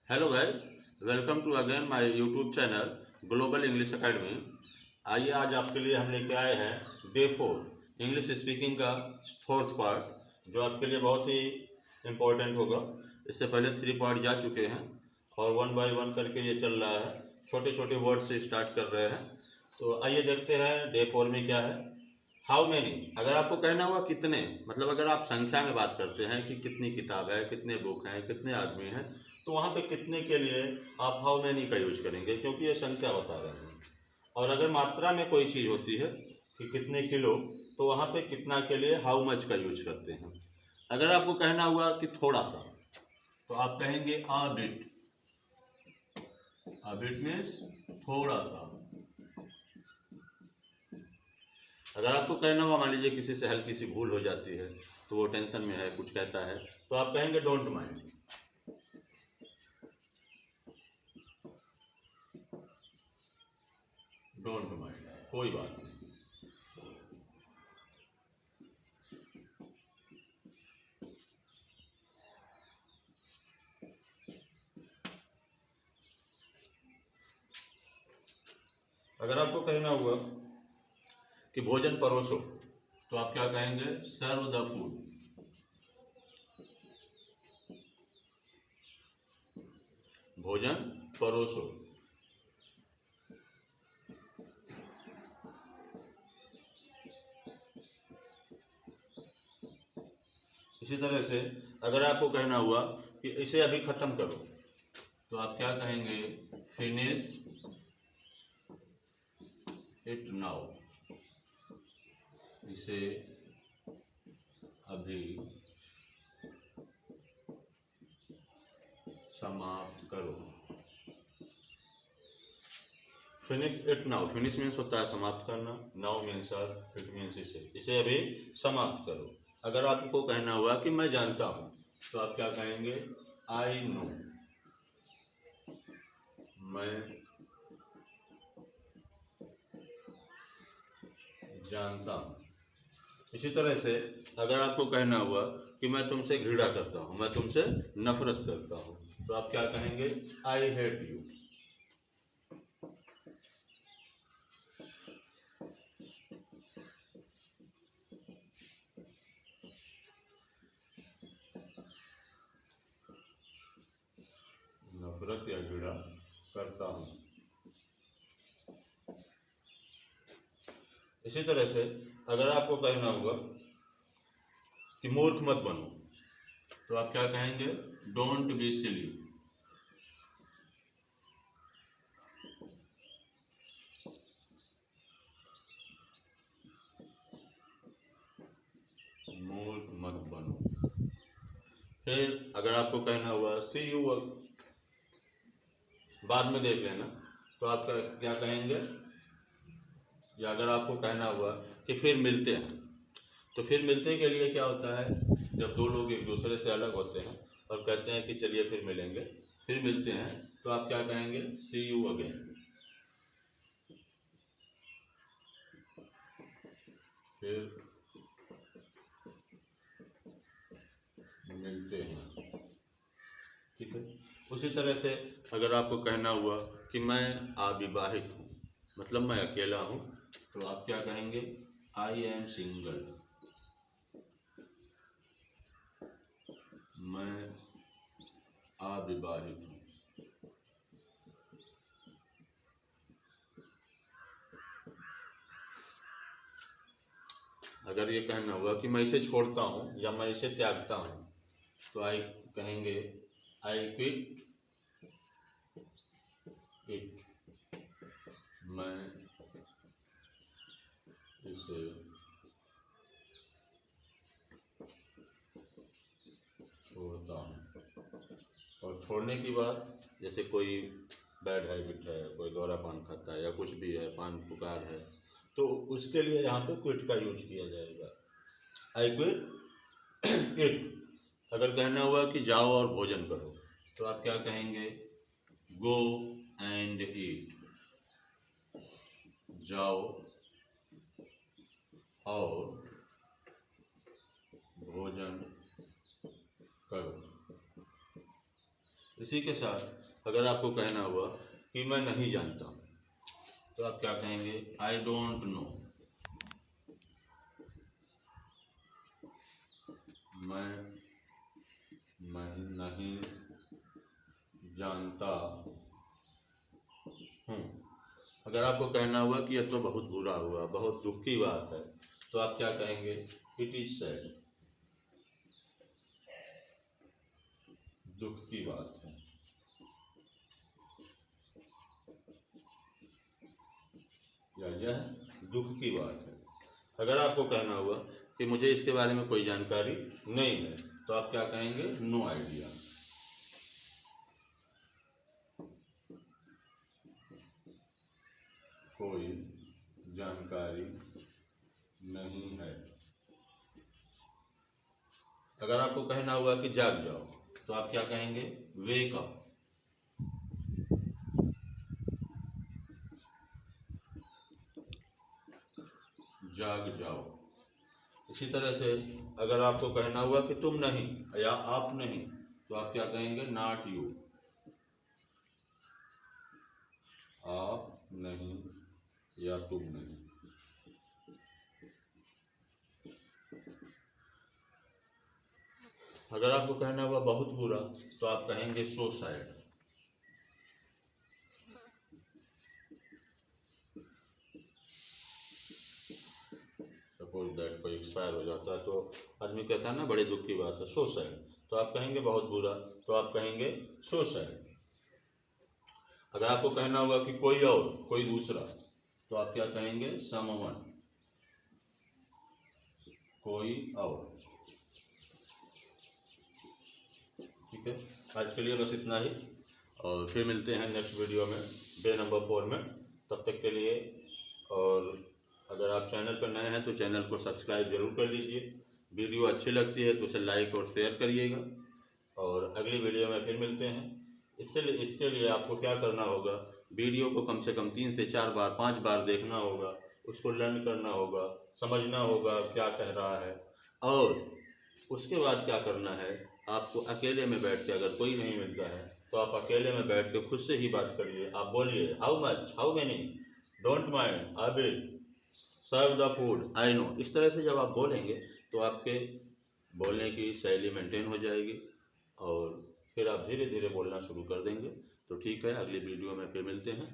Hello guys, welcome to again my YouTube channel Global English Academy. आइए आज आपके लिए हम लेके आए हैं डे 4 इंग्लिश स्पीकिंग का फोर्थ पार्ट, जो आपके लिए बहुत ही इम्पोर्टेंट होगा। इससे पहले 3 पार्ट जा चुके हैं और 1 बाय 1 करके ये चल रहा है। छोटे छोटे वर्ड से स्टार्ट कर रहे हैं। तो आइए देखते हैं डे 4 में क्या है। हाउ मैनी, अगर आपको कहना हुआ कितने, मतलब अगर आप संख्या में बात करते हैं कि कितनी किताब है, कितने बुक हैं, कितने आदमी हैं, तो वहाँ पे कितने के लिए आप हाउ मैनी का यूज करेंगे, क्योंकि ये संख्या बता रहे हैं। और अगर मात्रा में कोई चीज़ होती है कि कितने किलो, तो वहाँ पे कितना के लिए हाउ मच का यूज करते हैं। अगर आपको कहना हुआ कि थोड़ा सा, तो आप कहेंगे आ बिट। आ बिट मीन्स थोड़ा सा। अगर आपको कहना हुआ, मान लीजिए किसी से हल्की सी भूल हो जाती है, तो वो टेंशन में है, कुछ कहता है, तो आप कहेंगे डोंट माइंड। डोंट माइंड, कोई बात नहीं। अगर आपको कहना हुआ कि भोजन परोसो, तो आप क्या कहेंगे, सर्व द फूड। भोजन परोसो। इसी तरह से अगर आपको कहना हुआ कि इसे अभी खत्म करो, तो आप क्या कहेंगे, फिनिश इट नाउ। इसे अभी समाप्त करो। Finish it now, finish means होता है समाप्त करना, नाउ मीन्स इट मीन्स इसे अभी समाप्त करो। अगर आपको कहना हुआ कि मैं जानता हूँ, तो आप क्या कहेंगे, आई नो। मैं जानता हूँ। इसी तरह से अगर आपको कहना हुआ कि मैं तुमसे घृणा करता हूँ, मैं तुमसे नफरत करता हूँ, तो आप क्या कहेंगे, आई हेट यू। नफरत या घृणा करता हूँ। इसी तरह से अगर आपको कहना होगा कि मूर्ख मत बनो, तो आप क्या कहेंगे, डोंट बी सिली। मूर्ख मत बनो। फिर अगर आपको कहना हुआ सी यू, बाद में देख लेना, तो आप क्या कहेंगे। या अगर आपको कहना हुआ कि फिर मिलते हैं, तो फिर मिलते के लिए क्या होता है, जब दो लोग एक दूसरे से अलग होते हैं और कहते हैं कि चलिए फिर मिलेंगे, फिर मिलते हैं, तो आप क्या कहेंगे, सी यू अगेन। फिर मिलते हैं, ठीक है। उसी तरह से अगर आपको कहना हुआ कि मैं अविवाहित हूँ, मतलब मैं अकेला हूँ, तो आप क्या कहेंगे, आई एम सिंगल। मैं अविवाहित हूँ। अगर ये कहना हुआ कि मैं इसे छोड़ता हूँ या मैं इसे त्यागता हूँ, तो आई कहेंगे, आई क्विट इट। मैं इसे छोड़ता हूँ। और छोड़ने की बात, जैसे कोई बैड हैबिट है, कोई गौरा पान खाता है या कुछ भी है, पान पुकार है, तो उसके लिए यहाँ पे क्विट का यूज किया जाएगा, आई क्विट इट। अगर कहना हुआ कि जाओ और भोजन करो, तो आप क्या कहेंगे, गो एंड ईट। जाओ और भोजन करो। इसी के साथ अगर आपको कहना हुआ कि मैं नहीं जानता, तो आप क्या कहेंगे? I don't know. मैं नहीं जानता हूँ। अगर आपको कहना हुआ कि यह तो बहुत बुरा हुआ, बहुत दुख की बात है, तो आप क्या कहेंगे? It is sad. दुख की बात है। यह दुख की बात है। अगर आपको कहना हुआ कि मुझे इसके बारे में कोई जानकारी नहीं है, तो आप क्या कहेंगे? No idea. कोई जानकारी नहीं है। अगर आपको कहना हुआ कि जाग जाओ, तो आप क्या कहेंगे? Wake up. जाग जाओ। इसी तरह से अगर आपको कहना हुआ कि तुम नहीं या आप नहीं, तो आप क्या कहेंगे? Not you. आप नहीं या तुम नहीं। अगर आपको कहना हुआ बहुत बुरा, तो आप कहेंगे सो सैड। सपोज दैट कोई एक्सपायर हो जाता है, तो आदमी कहता है ना, बड़े दुख की बात है, सो सैड। तो आप कहेंगे बहुत बुरा, तो आप कहेंगे सो सैड। अगर आपको कहना होगा कि कोई और, कोई दूसरा, तो आप क्या कहेंगे? समवन। कोई और। ठीक है, आज के लिए बस इतना ही, और फिर मिलते हैं नेक्स्ट वीडियो में, डे नंबर 4 में। तब तक के लिए, और अगर आप चैनल पर नए हैं तो चैनल को सब्सक्राइब जरूर कर लीजिए। वीडियो अच्छी लगती है तो उसे लाइक और शेयर करिएगा, और अगली वीडियो में फिर मिलते हैं। इसके लिए आपको क्या करना होगा? वीडियो को कम से कम 3 से 4 बार 5 बार देखना होगा, उसको लर्न करना होगा, समझना होगा क्या कह रहा है, और उसके बाद क्या करना है? आपको अकेले में बैठ के, अगर कोई नहीं मिलता है तो आप अकेले में बैठ के खुद से ही बात करिए। आप बोलिए, how much, how many, don't mind, I will serve the food, I know. इस तरह से जब आप बोलेंगे तो आपके बोलने की शैली मेंटेन हो जाएगी, और फिर आप धीरे धीरे बोलना शुरू कर देंगे। तो ठीक है, अगली वीडियो में फिर मिलते हैं।